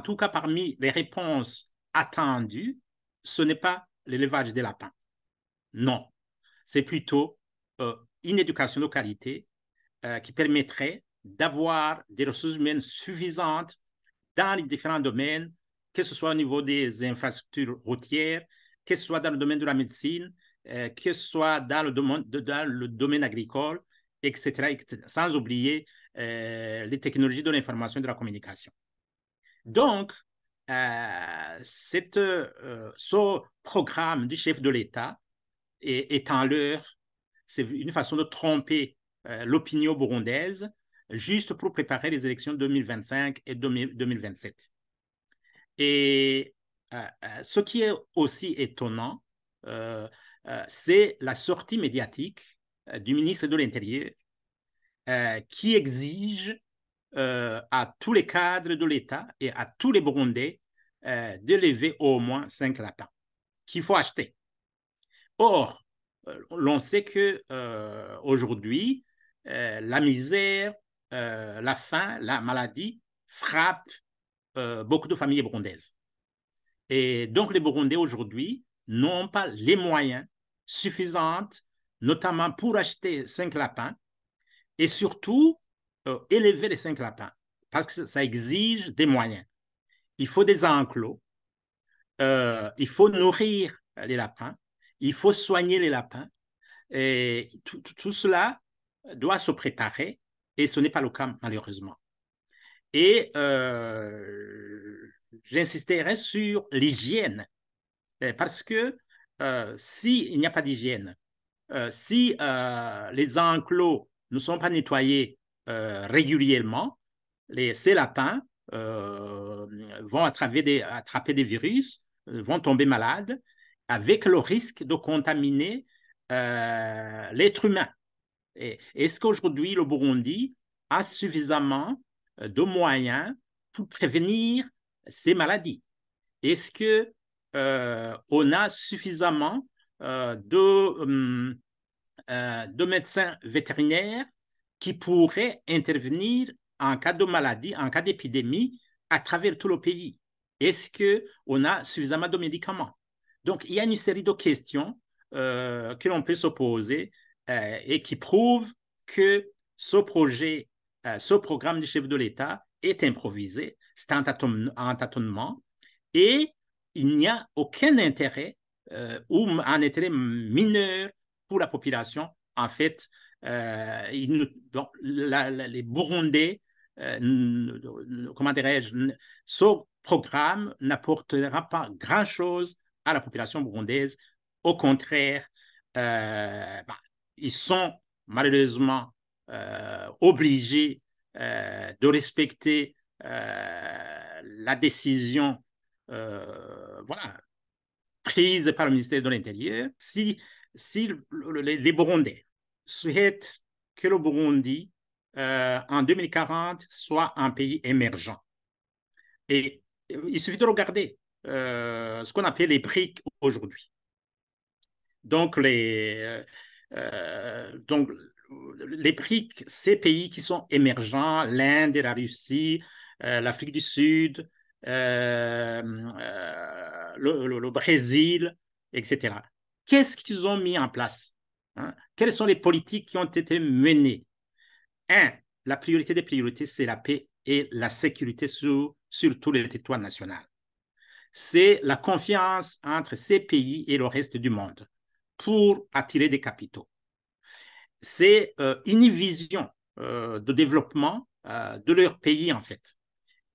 tout cas parmi les réponses attendues, ce n'est pas l'élevage des lapins. Non, c'est plutôt une éducation de qualité qui permettrait d'avoir des ressources humaines suffisantes dans les différents domaines, que ce soit au niveau des infrastructures routières, que ce soit dans le domaine de la médecine, que ce soit dans le domaine agricole, etc., etc., sans oublier les technologies de l'information et de la communication. Donc, ce programme du chef de l'État est en l'heure, c'est une façon de tromper l'opinion burundaise juste pour préparer les élections 2025 et 2027. Et ce qui est aussi étonnant, c'est la sortie médiatique du ministre de l'Intérieur qui exige à tous les cadres de l'État et à tous les Burundais d'élever au moins 5 lapins qu'il faut acheter. Or, l'on sait que aujourd'hui, la misère, la faim, la maladie frappent beaucoup de familles burundaises. Et donc, les Burundais aujourd'hui n'ont pas les moyens suffisants, notamment pour acheter 5 lapins et surtout élever les 5 lapins parce que ça exige des moyens. Il faut des enclos, il faut nourrir les lapins, il faut soigner les lapins. Et tout cela doit se préparer et ce n'est pas le cas malheureusement. Et j'insisterai sur l'hygiène parce que s'il n'y a pas d'hygiène, si les enclos ne sont pas nettoyés régulièrement, ces lapins vont attraper des virus, vont tomber malades, avec le risque de contaminer l'être humain. Est-ce qu'aujourd'hui, le Burundi a suffisamment de moyens pour prévenir ces maladies? Est-ce qu'on a suffisamment de médecins vétérinaires qui pourraient intervenir en cas de maladie, en cas d'épidémie à travers tout le pays? Est-ce qu'on a suffisamment de médicaments? Donc, il y a une série de questions que l'on peut se poser et qui prouvent que ce projet, ce programme du chef de l'État est improvisé, c'est un tâtonnement et il n'y a aucun intérêt ou un intérêt mineur pour la population. En fait, les Burundais, comment dirais-je, ce programme n'apportera pas grand-chose à la population burundaise. Au contraire, ils sont malheureusement obligés de respecter la décision voilà, prise par le ministère de l'Intérieur. Si les Burundais souhaitent que le Burundi, en 2040, soit un pays émergent, et il suffit de regarder ce qu'on appelle les BRICS aujourd'hui. Donc, les BRICS, ces pays qui sont émergents, l'Inde, la Russie, l'Afrique du Sud, le Brésil, etc. Qu'est-ce qu'ils ont mis en place? Hein? Quelles sont les politiques qui ont été menées? La priorité des priorités, c'est la paix et la sécurité sur tout le territoire national. C'est la confiance entre ces pays et le reste du monde pour attirer des capitaux. C'est une vision de développement de leur pays, en fait,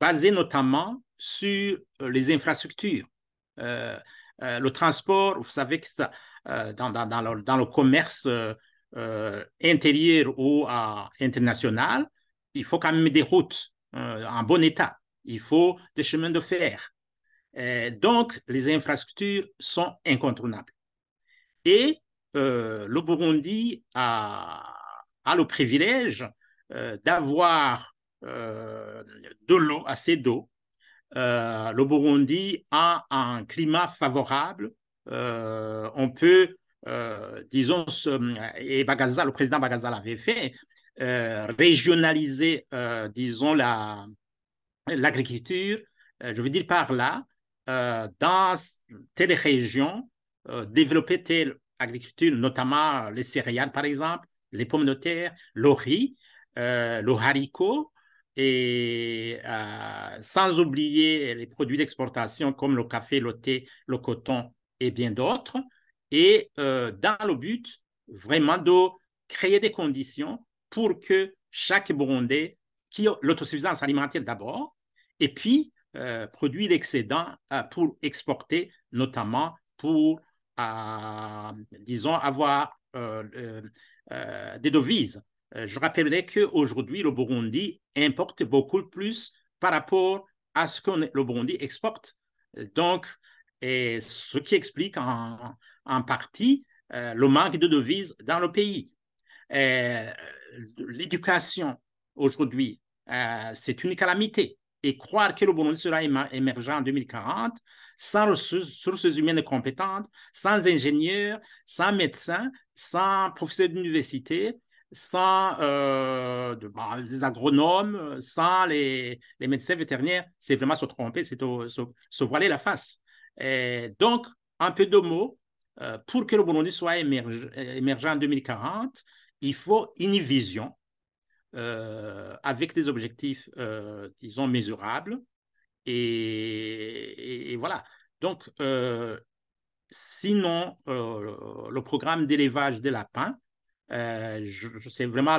basée notamment sur les infrastructures. Le transport, vous savez que ça, dans le commerce intérieur ou international, il faut quand même des routes en bon état. Il faut des chemins de fer. Donc, les infrastructures sont incontournables. Et le Burundi a le privilège d'avoir de l'eau, assez d'eau. Le Burundi a un climat favorable. On peut, disons, et Bagaza, le président Bagaza l'avait fait, régionaliser, disons, l'agriculture Je veux dire par là, dans telle région, développer telle agriculture, notamment les céréales, par exemple, les pommes de terre, le riz, le haricot, et sans oublier les produits d'exportation comme le café, le thé, le coton et bien d'autres, et dans le but vraiment de créer des conditions pour que chaque Burundais, qui a l'autosuffisance alimentaire d'abord, et puis produire l'excédent pour exporter, notamment pour, disons, avoir des devises. Je rappellerai qu'aujourd'hui, le Burundi importe beaucoup plus par rapport à ce que le Burundi exporte. Donc, et ce qui explique en partie le manque de devises dans le pays. L'éducation aujourd'hui, c'est une calamité. Et croire que le Burundi sera émergent en 2040 sans ressources humaines compétentes, sans ingénieurs, sans médecins, sans professeurs d'université, sans des agronomes, sans les médecins vétérinaires, c'est vraiment se tromper, c'est se voiler la face. Donc, un peu de mots, pour que le Burundi soit émergent en 2040, il faut une vision avec des objectifs, disons, mesurables. Et voilà. Donc, sinon, le programme d'élevage des lapins, c'est vraiment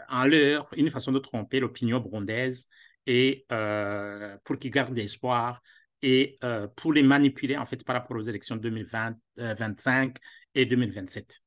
en leur une façon de tromper l'opinion burundaise et pour qu'ils gardent l'espoir et pour les manipuler en fait par rapport aux élections 2020, 2025 et 2027.